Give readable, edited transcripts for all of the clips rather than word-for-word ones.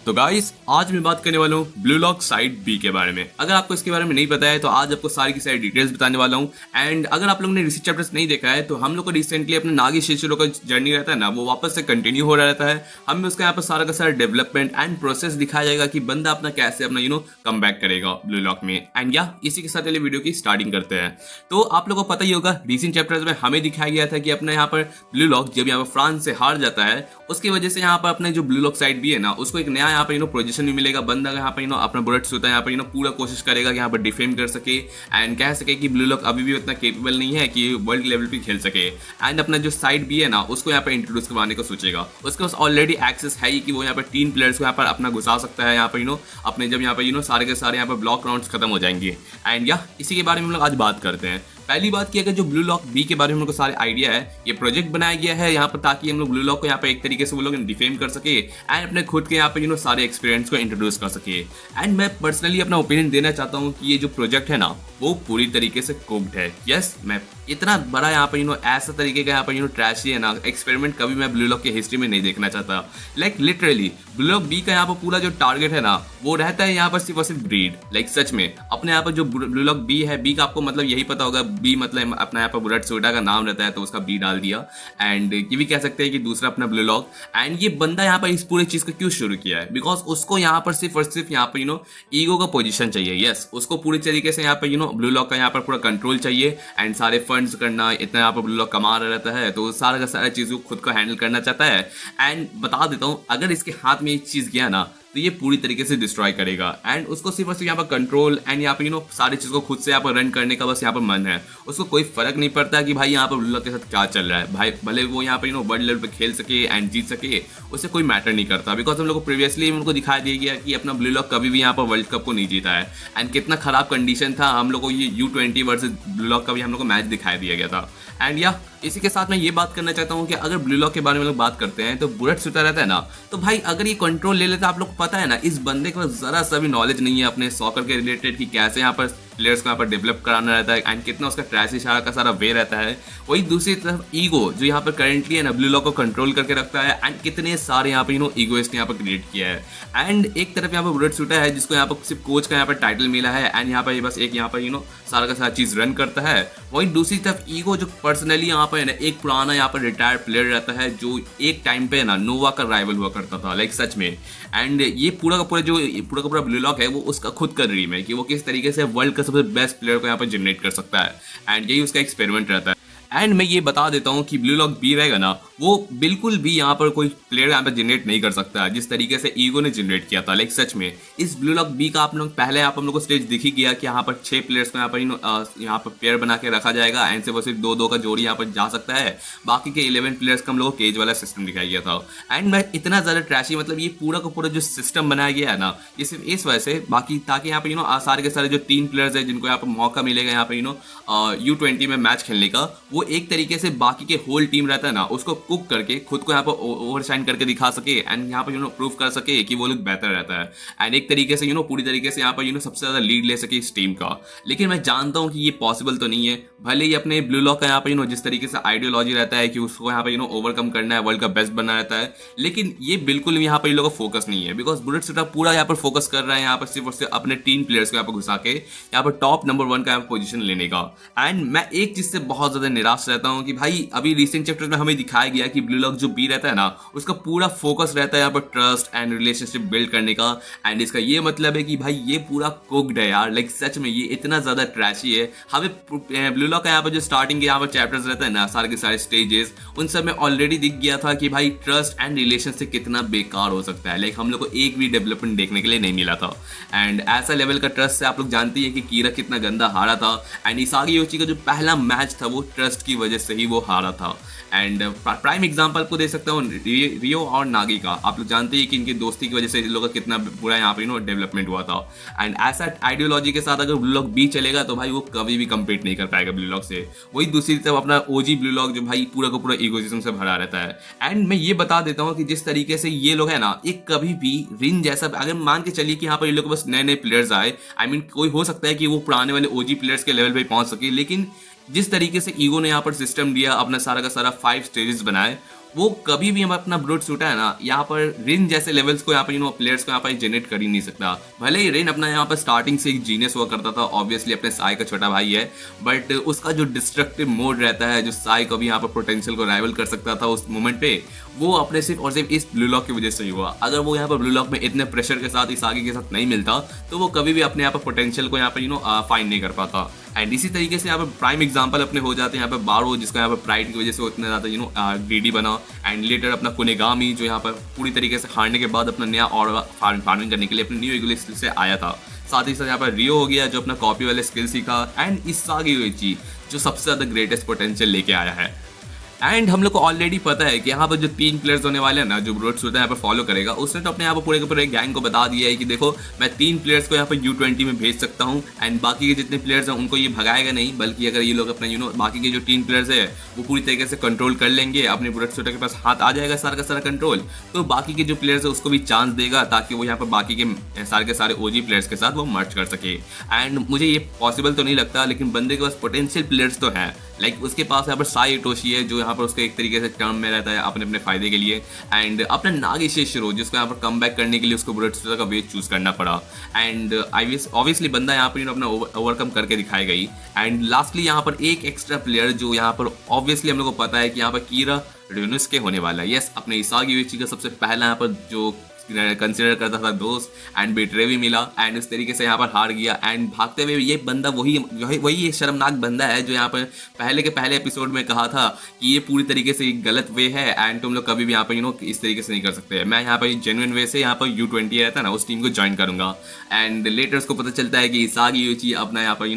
तो गाइस आज मैं बात करने वाला हूँ ब्लू लॉक साइड बी के बारे में। अगर आपको इसके बारे में नहीं पता है तो आज आपको सारी की सारी डिटेल्स बताने वाला हूँ। एंड अगर आप लोगों ने रिसेंट चैप्टर्स नहीं देखा है तो हम लोग को रिसेंटली अपने नागी शिशुरों का जर्नी रहता है ना, वो वापस से कंटिन्यू हो रहा रहता है। हमें उसका यहाँ पर सारा का सारा डेवलपमेंट एंड प्रोसेस दिखाया जाएगा कि बंदा अपना कैसे अपना कम बैक करेगा ब्लू लॉक में। एंड या इसी के साथ चलिए वीडियो की स्टार्टिंग करते हैं। तो आप लोगों को पता ही होगा रिसेंट चैप्टर्स में हमें दिखाया गया था कि अपना यहाँ पर ब्लू लॉक जब यहाँ पर फ्रांस से हार जाता है उसकी वजह से यहाँ पर अपने जो ब्लू लॉक साइड भी है ना उसको एक नया यहाँ पर पोजीशन भी मिलेगा। बंदा यहाँ पर अपना बुलेट्स होता है यहाँ पर पूरा कोशिश करेगा कि यहाँ पर डिफेंड कर सके एंड कह सके कि ब्लू लॉक अभी भी उतना केपेबल नहीं है कि वर्ल्ड लेवल पे खेल सके। एंड अपना जो साइड भी है ना उसको यहाँ पर इंट्रोड्यूस करवाने को सोचेगा। उसके पास ऑलरेडी एक्सेस है ही कि वो यहाँ पर 3 प्लेयर्स को यहाँ पर अपना घुसा सकता है यहाँ पर अपने जब यहाँ पर सारे के सारे यहाँ पर ब्लॉक राउंड्स खत्म हो जाएंगे। एंड या इसी के बारे में हम लोग आज बात करते हैं। पहली बात की अगर जो ब्लू लॉक बी के बारे में हम लोग को सारे आइडिया है, ये प्रोजेक्ट बनाया गया है यहाँ पर ताकि हम लोग ब्लू लॉक को यहाँ पर एक तरीके से वो लोग डिफेम कर सके एंड अपने खुद के यहाँ पर सारे एक्सपीरियंस को इंट्रोड्यूस कर सके। एंड मैं पर्सनली अपना ओपिनियन देना चाहता हूँ कि ये जो प्रोजेक्ट है ना वो पूरी तरीके से कुक्ड है। यस, मैं इतना बड़ा यहाँ पर ऐसा तरीके का यहाँ पर ट्रैशी है ना एक्सपेरिमेंट कभी मैं ब्लू लॉक की हिस्ट्री में नहीं देखना चाहता। Like literally blue lock b का यहाँ पर पूरा जो टारगेट है ना वो रहता है यहाँ पर सिर्फ और सिर्फ ब्रीड। लाइक सच में अपने यहाँ पर जो ब्लू लॉक बी है, बी का आपको मतलब यही पता होगा, बी मतलब अपना यहाँ पर बुलेट सोडा का नाम रहता है तो उसका बी डाल दिया। एंड ये भी कह सकते हैं कि दूसरा अपना ब्लू लॉक। एंड ये बंदा यहाँ पर इस पूरी चीज को क्यों शुरू किया है, बिकॉज उसको यहाँ पर सिर्फ और सिर्फ यहाँ पर ईगो का पोजीशन चाहिए। यस, उसको पूरी तरीके से यहाँ पर ब्लू लॉक का यहाँ पर पूरा कंट्रोल चाहिए एंड सारे फंड्स करना, इतना यहाँ पर ब्लू लॉक कमा रहा रहता है तो सारा का सारा चीज खुद को हैंडल करना चाहता है। एंड बता देता हूँ अगर इसके हाथ में एक चीज गया ना तो ये पूरी तरीके से डिस्ट्रॉय करेगा। एंड उसको सिर्फ और सिर्फ यहाँ पर कंट्रोल एंड यहाँ पर सारी चीज़ को खुद से यहाँ पर रन करने का बस यहाँ पर मन है। उसको कोई फर्क नहीं पड़ता कि भाई यहाँ पर ब्लू लॉक के साथ क्या चल रहा है। भाई भले वो यहाँ पर वर्ल्ड लेवल पे खेल सके एंड जीत सके, उससे कोई मैटर नहीं करता। बिकॉज हम लोग को प्रीवियसली उनको दिखाई दिया गया कि अपना ब्लू लॉक कभी भी यहाँ पर वर्ल्ड कप को नहीं जीता है एंड कितना खराब कंडीशन था। हम लोग को ये U20 वर्सेस ब्लू लॉक का भी हम लोग को मैच दिखाई दिया गया था। एंड या इसी के साथ मैं ये बात करना चाहता हूँ कि अगर ब्लू लॉक के बारे में लोग बात करते हैं तो बुलेट शूटर रहता है ना, तो भाई अगर ये कंट्रोल ले लेता, आप लोग को पता है ना इस बंदे के पास जरा सा भी नॉलेज नहीं है अपने सॉकर के रिलेटेड कि कैसे यहाँ पर प्लेयर्स को यहाँ पर डेवलप कराना रहता है एंड कितना उसका ट्रैशी सारा का सारा वे रहता है। वही दूसरी तरफ ईगो जो यहाँ पर करेंटली है ना ब्लू लॉक को कंट्रोल करके रखता है एंड कितने सारे यहाँ पर ईगोइस्ट यहाँ पर क्रिएट किया है। एंड एक तरफ यहाँ पर बुलेट शूटर है जिसको यहाँ पर सिर्फ कोच का यहाँ पर टाइटल मिला है एंड यहाँ पर बस एक यहाँ पर सारा का सारा चीज रन करता है। वही दूसरी तरफ ईगो जो पर्सनली यहाँ पर है ना एक पुराना यहाँ पर रिटायर्ड प्लेयर रहता है जो एक टाइम पे ना नोवा का राइवल हुआ करता था। लाइक सच में। एंड ये पूरा का पूरा ब्लू लॉक है वो उसका खुद का ड्रीम है कि वो किस तरीके से वर्ल्ड का सबसे बेस्ट प्लेयर को यहाँ पर जनरेट कर सकता है एंड यही उसका एक्सपेरिमेंट रहता है। एंड मैं ये बता देता हूँ कि ब्लू लॉक बी रहेगा ना वो बिल्कुल भी यहाँ पर कोई प्लेयर यहाँ पर जनरेट नहीं कर सकता जिस तरीके से ईगो ने जनरेट किया था। लाइक सच में इस ब्लू लॉक बी का आप लोग पहले आप हम लोग को स्टेज दिख ही गया कि यहाँ पर 6 प्लेयर्स को यहाँ पर पेयर बना के रखा जाएगा एंड सिर्फ 2-2 का जोड़ी यहाँ पर जा सकता है। बाकी के 11 प्लेयर्स का हम लोग को केज वाला सिस्टम दिखाया गया था। एंड मैं इतना ज़्यादा ट्रैशी मतलब ये पूरा का पूरा जो सिस्टम बनाया गया है ना ये सिर्फ इस वजह से बाकी ताकि यहाँ पर सारे के सारे जो 3 प्लेयर्स है जिनको यहाँ पर मौका मिलेगा यहाँ पर U20 में मैच खेलने का, वो एक तरीके से बाकी के होल टीम रहता है ना उसको कुक करके खुद को यहाँ पर ओवरशाइन करके दिखा सके एंड यहाँ पर प्रूव कर सके कि वो लोग बेहतर रहता है एंड एक तरीके से पूरी तरीके से यहाँ पर सबसे ज़्यादा लीड ले सके इस टीम का। लेकिन मैं जानता हूँ कि ये पॉसिबल तो नहीं है। भले ही अपने ब्लू लॉक का यहाँ पर जिस तरीके से आइडियोलॉजी रहता है कि उसको यहाँ पर ओवरकम करना है, वर्ल्ड का बेस्ट बनना रहता है, लेकिन ये बिल्कुल यहाँ पर इन लोगों का फोकस नहीं है। बिकॉज बुलेट शूटर पूरा यहाँ पर फोकस कर रहा है यहाँ पर सिर्फ और सिर्फ अपने 3 प्लेयर्स को यहाँ पर घुसा के यहाँ पर टॉप नंबर 1 का पोजीशन लेने का। एंड मैं एक चीज से बहुत ज्यादा निराश रहता हूँ कि भाई अभी रिसेंट चैप्टर में हमें दिखाया गया कि ब्लू लॉक जो बी रहता है ना उसका पूरा फोकस रहता है यहाँ पर ट्रस्ट एंड रिलेशनशिप बिल्ड करने का। एंड इसका ये मतलब है कि भाई ये पूरा कुक्ड है यार। लाइक सच में ये इतना ज्यादा ट्रैशी है। हमें ब्लू लॉक का यहाँ पर जो स्टार्टिंग के यहाँ पर चैप्टर्स रहता है ना सारे के सारे स्टेजेस उन सब में ऑलरेडी दिख गया था कि भाई ट्रस्ट एंड रिलेशन से कितना बेकार हो सकता है। लाइक हम लोग को एक भी डेवलपमेंट देखने के लिए नहीं मिला था। एंड ऐसा लेवल का ट्रस्ट से आप लोग जानते हैं कि कीरा कितना गंदा हारा था एंड इसागी योशी का जो पहला मैच था वो ट्रस्ट की वजह से ही वो हारा था। एंड प्राइम एग्जांपल को दे सकता हूँ रियो और नागी का। आप लोग जानते हैं कि इनकी दोस्ती की वजह से इन लोगों का कितना बुरा यहाँ पे डेवलपमेंट हुआ था। एंड ऐसा आइडियोलॉजी के साथ अगर ब्लू लॉक बी चलेगा तो भाई वो कभी भी कम्पीट नहीं कर पाएगा ब्लू लॉक से। वही दूसरी तरफ अपना ओजी ब्लू लॉक जो भाई पूरा का पूरा इगोइज्म से भरा रहता है। एंड मैं ये बता देता हूँ कि जिस तरीके से ये लोग है ना एक कभी भी रिन जैसा अगर मान के चलिए कि यहाँ पर ये लोग बस नए नए प्लेयर्स आए, आई मीन कोई हो सकता है कि वो पुराने वाले ओजी प्लेयर्स के लेवल पे पहुंच सके, लेकिन जिस तरीके से ईगो ने यहाँ पर सिस्टम दिया अपना सारा का सारा 5 स्टेजेस बनाए वो कभी भी हम अपना ब्रूट सूटा है ना, यहाँ पर रिन जैसे लेवल्स को यहाँ पर प्लेयर्स को यहाँ पर जनरेट कर ही नहीं सकता। भले ही रिन अपना यहाँ पर स्टार्टिंग से एक जीनियस हुआ करता था, ऑब्वियसली अपने साई का छोटा भाई है, बट उसका जो डिस्ट्रक्टिव मोड रहता है, जो साई को भी यहाँ पर पोटेंशियल को राइवल कर सकता था उस मोमेंट पे, वो अपने सिर्फ और सिर्फ इस ब्लू लॉक की वजह से ही हुआ। अगर वो यहाँ पर ब्लू लॉक में इतने प्रेशर के साथ, इस आगे के साथ नहीं मिलता, तो वो कभी भी अपने यहाँ पर पोटेंशियल को यहाँ पर फाइंड नहीं कर पाता। एंड इसी तरीके से यहाँ पर प्राइम एग्जांपल अपने हो जाते हैं यहाँ पर बारो, जिसका यहाँ पर प्राइड की वजह से वो इतना ज़्यादा ग्रीडी बना। एंड लेटर अपना कुनेगामी, जो यहाँ पर पूरी तरीके से हारने के बाद अपना नया और फार्मिंग करने के लिए अपने न्यू एगुले स्किल से आया था। साथ ही साथ यहाँ पर रियो हो गया, जो अपना कॉपी वाले स्किल सीखा। एंड इस सागी युइची, जो सबसे ज़्यादा ग्रेटेस्ट पोटेंशियल लेके आया है। एंड हम लोग को ऑलरेडी पता है कि यहाँ पर जो 3 प्लेयर्स होने वाले हैं ना, जो ब्रोड सूटा यहाँ पर फॉलो करेगा, उसने तो अपने यहाँ पर पूरे के पूरे गैंग को बता दिया है कि देखो मैं 3 प्लेयर्स को यहाँ पर U20 में भेज सकता हूँ। एंड बाकी के जितने प्लेयर्स हैं उनको ये भगाएगा नहीं, बल्कि अगर ये लोग अपना बाकी के जो 3 प्लेयर्स है वो पूरी तरीके से कंट्रोल कर लेंगे, अपने ब्रोड सूटा के पास हाथ आ जाएगा सारा का सारा कंट्रोल, तो बाकी के जो प्लेयर्स है उसको भी चांस देगा, ताकि वो यहाँ पर बाकी के सारे ओजी प्लेयर्स के साथ वो मर्ज कर सके। एंड मुझे ये पॉसिबल तो नहीं लगता, लेकिन बंदे के पास पोटेंशियल प्लेयर्स तो हैं। लाइक उसके पास यहाँ पर साई इटोशी है, जो यहाँ पर उसके एक तरीके से टर्म में रहता है अपने फायदे के लिए। एंड अपना नागी शेशिरो, जिसको यहाँ पर कम बैक करने के लिए उसको ब्रोड सूटा का वे चूज करना पड़ा। एंड ऑब्वियसली बंदा यहाँ पर अपना ओवरकम करके दिखाएगा ही। एंड लास्टली यहाँ पर एक एक्स्ट्रा प्लेयर, जो यहाँ पर ऑब्वियसली हम लोग को पता है कि यहाँ पर कीरा र्यूनुस्के होने वाला है। यस, अपने इसागी युइची का सबसे पहला यहाँ पर जो कंसिडर करता था दोस्त, एंड बेट्रे भी मिला, एंड उस तरीके से यहाँ पर हार गया। एंड भागते हुए ये बंदा वही शर्मनाक बंदा है जो यहाँ पर पहले के पहले एपिसोड में कहा था कि ये पूरी तरीके से गलत वे है, एंड तुम लोग कभी भी यहाँ पर इस तरीके से नहीं कर सकते। मैं यहाँ पर जेन्युइन वे से यहाँ पर U20 रहता है ना, उस टीम को ज्वाइन करूंगा। एंड लेटर उसको पता चलता है कि इसागी युइची अपना यहाँ पर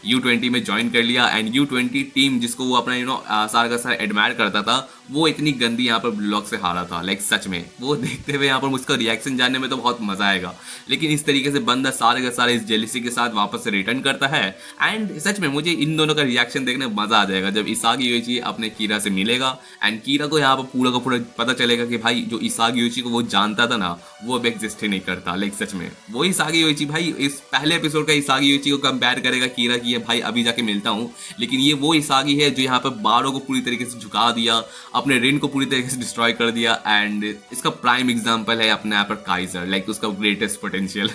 U20 में ज्वाइन कर लिया। एंड U20 टीम, जिसको वो अपना सारा का सारा एडमायर करता था, वो इतनी गंदी यहाँ पर ब्लॉक से हारा था। लाइक सच में वो देखते हुए यहाँ पर मुझका रिएक्शन जानने में तो बहुत मजा आएगा, लेकिन इस तरीके से बंदा सारे का सारे इस जेलिसी के साथ वापस से रिटर्न करता है। एंड सच में मुझे इन दोनों का रिएक्शन देखने में मजा आ जाएगा जब इसागी युइची अपने कीरा से मिलेगा। एंड कीरा को यहाँ पर पूरा का पूरा पता चलेगा कि भाई जो इसागी युइची को वो जानता था ना, वो अब एग्जिस्ट ही नहीं करता। लाइक सच में वो इसागी युइची, भाई इस पहले एपिसोड का इसागी युइची को कंपेयर करेगा कीरा की, भाई अभी जाके मिलता हूँ, लेकिन ये वो इसागी है जो यहाँ पर बारो को पूरी तरीके से झुका दिया, अपने रिन को पूरी तरीके से डिस्ट्रॉय कर दिया। एंड इसका प्राइम एग्जांपल है अपने यहाँ पर काइजर, लाइक उसका ग्रेटेस्ट पोटेंशियल,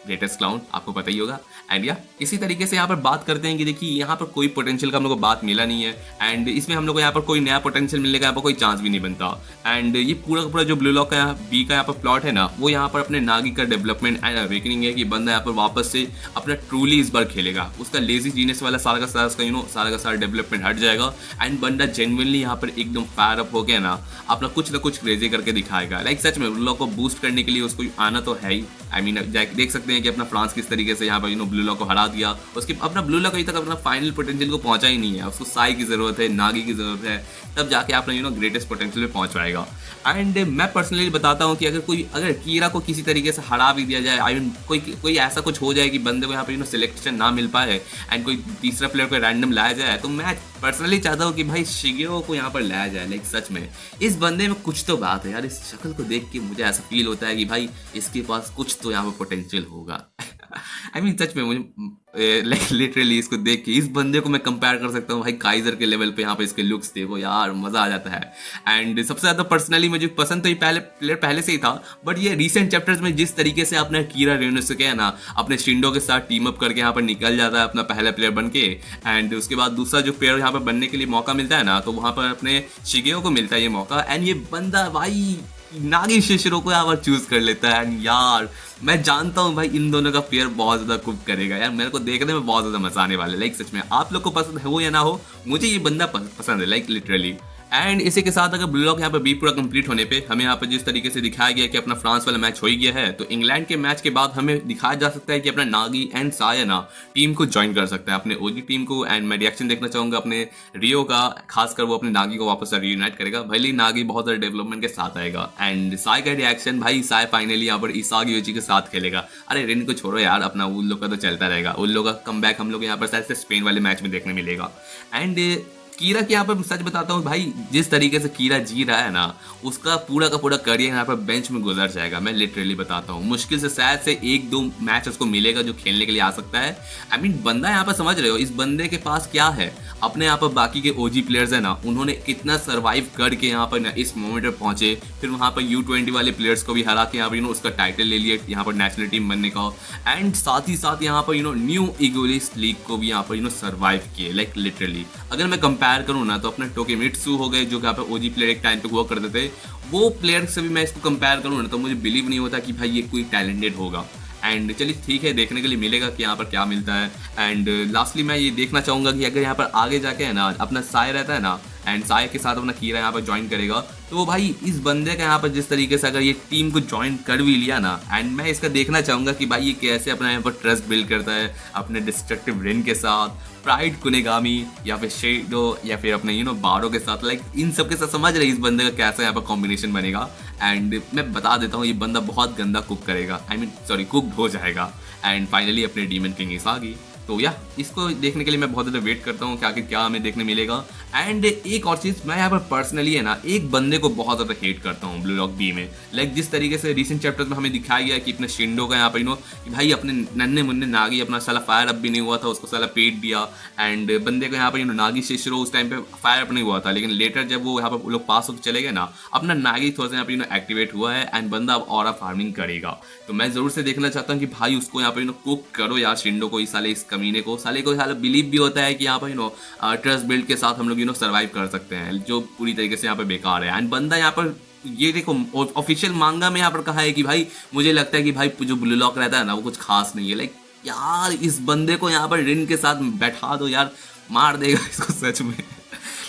ग्रेटेस्ट क्लाउन, आपको पता ही होगा। एंड या इसी तरीके से यहाँ पर बात करते हैं कि देखिए यहाँ पर कोई पोटेंशियल का हम लोग को बात मिला नहीं है, एंड इसमें हम लोग को यहाँ पर कोई नया पोटेंशियल मिलने का यहाँ पर कोई चांस भी नहीं बनता। एंड ये पूरा का पूरा जो ब्लू लॉक का बी का यहाँ पर प्लॉट है ना, वो यहाँ पर अपने नागी का डेवलपमेंट एंड अवेकनिंग है कि बंदा यहाँ पर वापस से अपना ट्रूली इस बार खेलेगा, उसका लेजी जीनियस वाला सारा का सारा उसका सारा का सारा डेवलपमेंट हट जाएगा। एंड बंदा जेन्युइनली यहाँ पर एकदम फायर अप हो गया ना, अपना कुछ ना कुछ क्रेजी करके दिखाएगा। लाइक सच में ब्लू लॉक को बूस्ट करने के लिए उसको आना तो है ही। आई मीन देख सकते हैं कि अपना फ्रांस किस तरीके से यहाँ पर ब्लू लॉक को हरा दिया। उसके अपना ब्लू लॉक अभी तक अपना फाइनल पोटेंशियल को पहुंचा ही नहीं है, उसको साई की जरूरत है, नागी की जरूरत है, तब जाके आपने ग्रेटेस्ट पोटेंशियल में पहुंच पाएगा। एंड मैं पर्सनली बताता हूँ कि अगर कीरा को किसी तरीके से हरा भी दिया जाए, आई मीन कोई ऐसा कुछ हो जाए कि बंदे को यहाँ पर सिलेक्शन ना मिल पाए एंड कोई तीसरा प्लेयर को रैंडम लाया जाए, तो मैं पर्सनली चाहता हूँ कि भाई शिगेरो को यहाँ पर लाया जाए। लाइक सच में इस बंदे में कुछ तो बात है यार, इस शक्ल को देख के मुझे ऐसा फील होता है कि भाई इसके पास कुछ तो यहाँ पर पोटेंशियल होगा। आई मीन सच में मुझे लाइक लिटरली इसको देख के इस बंदे को मैं कंपेयर कर सकता हूँ भाई काइजर के लेवल पे। यहाँ पे इसके लुक्स देखो यार, मजा आ जाता है। एंड सबसे ज्यादा पर्सनली मुझे पसंद तो ये प्लेयर पहले से ही था, बट ये रिसेंट चैप्टर्स में जिस तरीके से अपना कीरा र्यूनुस्के है ना, अपने शिंडो के साथ टीम अप करके यहाँ पर निकल जाता है अपना पहला प्लेयर बन के, एंड उसके बाद दूसरा जो प्लेयर यहाँ पर बनने के लिए मौका मिलता है ना, तो वहाँ पर अपने शिगेरो को मिलता है ये मौका। एंड ये बंदा भाई नागी शेशिरो को यहाँ पर चूज कर लेता है। एंड यार मैं जानता हूँ भाई इन दोनों का पेयर बहुत ज्यादा कुक करेगा यार, मेरे को देखने में बहुत ज्यादा मजा आने वाला है। लाइक सच में आप लोग को पसंद हो या ना हो, मुझे ये बंदा पसंद है लाइक लिटरली। एंड इसी के साथ अगर ब्लू लॉक यहाँ पर बी पूरा कंप्लीट होने पे हमें यहाँ पर जिस तरीके से दिखाया गया कि अपना फ्रांस वाला मैच हो ही गया है, तो इंग्लैंड के मैच के बाद हमें दिखाया जा सकता है कि अपना नागी एंड साया ना टीम को ज्वाइन कर सकता है, अपने ओजी टीम को। एंड मैं रिएक्शन देखना चाहूंगा अपने रियो का, खासकर वो अपने नागी को वापस रीयूनाइट करेगा, भले ही नागी बहुत सारे डेवलपमेंट के साथ आएगा। एंड साय का रिएक्शन, भाई साय फाइनली यहाँ पर इसागी युइची के साथ खेलेगा। अरे रिन को छोड़ो यार, अपना उन लोग का तो चलता रहेगा, उन लोग का कम बैक हम लोग यहाँ पर शायद से स्पेन वाले मैच में देखने मिलेगा। एंड कीरा की यहाँ पर सच बताता हूँ भाई, जिस तरीके से कीरा जी रहा है ना, उसका पूरा का पूरा करियर यहाँ पर बेंच में गुजर जाएगा। मैं लिटरली बताता हूँ, मुश्किल से शायद से 1-2 मैच उसको मिलेगा जो खेलने के लिए आ सकता है। आई मीन बंदा यहाँ पर समझ रहे हो, इस बंदे के पास क्या है। अपने यहाँ पर बाकी के ओजी प्लेयर्स है ना, उन्होंने कितना सर्वाइव करके यहाँ पर ना इस मोमेंट पर पहुंचे, फिर वहाँ पर U20 वाले प्लेयर्स को भी हरा के यहाँ पर उसका टाइटल ले लिया यहाँ पर नेशनल टीम बनने का, एंड साथ ही साथ यहाँ पर न्यू इगोलिस लीग को भी यहाँ पर सर्वाइव किए। लाइक लिटरली अगर मैं कंपेयर करूँ ना, तो अपने टोकेमित्सु हो गए जो यहाँ पर ओजी प्लेयर एक टाइम पे हुआ करते थे, वो प्लेयर से भी मैं इसको कंपेयर करूँ ना, तो मुझे बिलीव नहीं होता कि भाई ये कोई टैलेंटेड होगा। एंड चलिए ठीक है, देखने के लिए मिलेगा कि यहाँ पर क्या मिलता है। एंड लास्टली मैं ये देखना चाहूँगा कि अगर यहाँ पर आगे जाके है ना अपना साय रहता है ना, एंड साय के साथ अपना कीरा यहाँ पर ज्वाइन करेगा, तो भाई इस बंदे का यहाँ पर जिस तरीके से अगर ये टीम को ज्वाइन कर भी लिया ना, एंड मैं इसका देखना चाहूँगा कि भाई ये कैसे अपना यहाँ पर ट्रस्ट बिल्ड करता है अपने डिस्ट्रक्टिव रेन के साथ, प्राइड कुनेगामी या फिर शेडो या फिर अपने बारो के साथ। लाइक इन सब के साथ समझ रहे इस बंदे का कैसा यहाँ पर कॉम्बिनेशन बनेगा। एंड मैं बता देता हूँ, ये बंदा बहुत गंदा कुक करेगा, कुकड हो जाएगा। एंड फाइनली अपने डीमन किंग इस आ गई। तो या इसको देखने के लिए मैं बहुत ज़्यादा वेट करता हूँ कि आखिर क्या हमें देखने मिलेगा। एंड एक और चीज़, मैं यहाँ पर पर्सनली है ना एक बंदे को बहुत ज़्यादा हेट करता हूँ ब्लू लॉक बी में। लाइक जिस तरीके से रिसेंट चैप्टर्स में हमें दिखाया गया कि अपने शिंडो का यहाँ पर कि भाई अपने नन्हे मुन्ने नागी अपना साला फायर अप भी नहीं हुआ था, उसको साला पेट दिया। एंड बंदे को यहाँ पर नागी शिशिरो उस टाइम पे फायर अप नहीं हुआ था, लेकिन लेटर जब वो यहाँ पर लोग पास होकर चले गए ना, अपना नागी थोड़ा सा यहाँ पर एक्टिवेट हुआ है एंड बंदा अब ऑरा फार्मिंग करेगा। तो मैं ज़रूर से देखना चाहता हूँ कि भाई उसको यहाँ पर कुक करो यार शिंडो को, इस साले इस कमीने को, साले को साला बिलीव भी होता है कि यहाँ पर ट्रस्ट बिल्ड के साथ हम लोग सर्वाइव कर सकते हैं, जो पूरी तरीके से यहाँ पे बेकार है। एंड बंदा यहाँ पर ये देखो ऑफिशियल मांगा में यहाँ पर कहा है कि भाई मुझे लगता है कि भाई जो ब्लू लॉक रहता है ना वो कुछ खास नहीं है। लाइक यार इस बंदे को यहाँ पर रिन के साथ बैठा दो यार, मार देगा इसको सच में।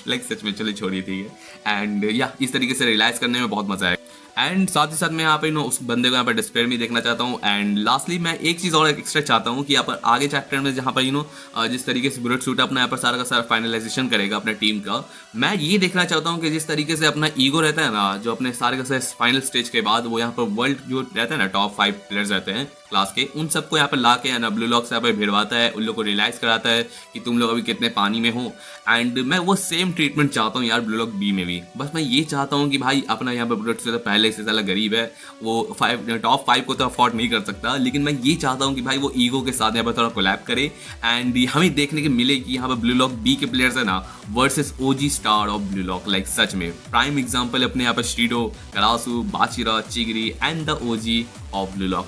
लाइक सच में चलिए छोड़िए ठीक है। एंड या इस तरीके से रियलाइज करने में बहुत मजा आएगा। एंड साथ ही साथ मैं यहाँ पे उस बंदे को यहाँ पर डिस्प्ले में देखना चाहता हूँ। एंड लास्टली मैं एक चीज़ और एक्स्ट्रा चाहता हूँ कि यहाँ पर आगे चैप्टर में जहाँ पर जिस तरीके से ब्रूट सूट अपना यहाँ पर सारा का सारा फाइनलाइजेशन करेगा अपने टीम का, मैं ये देखना चाहता हूँ कि जिस तरीके से अपना ईगो रहता है ना, जो अपने सारे का सारे फाइनल स्टेज के बाद वो यहाँ पर वर्ल्ड जो रहता है ना टॉप 5 प्लेयर्स रहते हैं क्लास के, उन सबको यहाँ पर ला के ना ब्लू लॉक से यहाँ पर भिड़वाता है, उन लोग को रियलाइज कराता है कि तुम लोग अभी कितने पानी में हो। एंड मैं वो सेम ट्रीटमेंट चाहता हूँ यार ब्लू लॉक बी में भी। बस मैं ये चाहता हूँ कि भाई अपना यहाँ पर ब्लू लॉक से पहले से ज़्यादा गरीब है, वो टॉप 5 को तो अफोर्ड नहीं कर सकता, लेकिन मैं ये चाहता हूँ कि भाई वो ईगो के साथ यहाँ पर थोड़ा कोलैब करे। एंड हमें देखने को मिले कि यहाँ पर ब्लू लॉक बी के प्लेयर्स है ना versus OG star of Blue Lock. Like सच में प्राइम एग्जाम्पल अपने यहाँ पर Shido, Karasu, Bachira, Chigiri and the OG of Blue Lock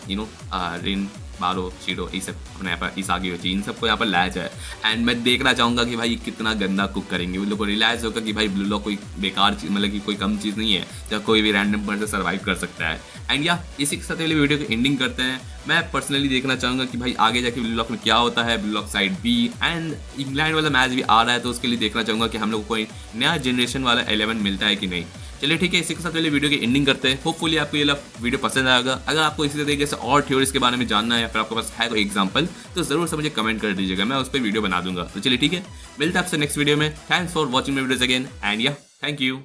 Rin, Barou, Shido, ये सब अपने यहाँ पर इसागी होची, इन सबको यहाँ पर लाया जाए। एंड मैं देखना चाहूँगा कि भाई कितना गंदा कुक करेंगे, उन लोग को रियलाइज होगा कि भाई ब्लू लॉक कोई बेकार चीज़ मतलब कि कोई कम चीज़ नहीं है जब कोई भी रैंडम पर्सन सर्वाइव कर सकता है। एंड या इसी के साथ वाली वीडियो को एंडिंग करते हैं। मैं पर्सनली देखना चाहूँगा कि भाई आगे जाके ब्लू लॉक में क्या होता है, blue lock side b. And England वाला मैच भी आ रहा है, तो उसके लिए देखना चाहूँगा कि हम लोग को कोई नया जनरेशन वाला 11 मिलता है कि नहीं। चलिए ठीक है, इसी के साथ पहले वीडियो की एंडिंग करते हैं। होपफुली आपको ये वीडियो पसंद आएगा। अगर आपको इसी तरीके से और थ्योरीज के बारे में जानना है या फिर आपके पास है कोई एग्जांपल, तो जरूर से मुझे कमेंट कर दीजिएगा, मैं उस पर वीडियो बना दूंगा। तो चलिए ठीक है, मिलते हैं आपसे नेक्स्ट वीडियो में। Thanks for watching my videos again and या थैंक यू।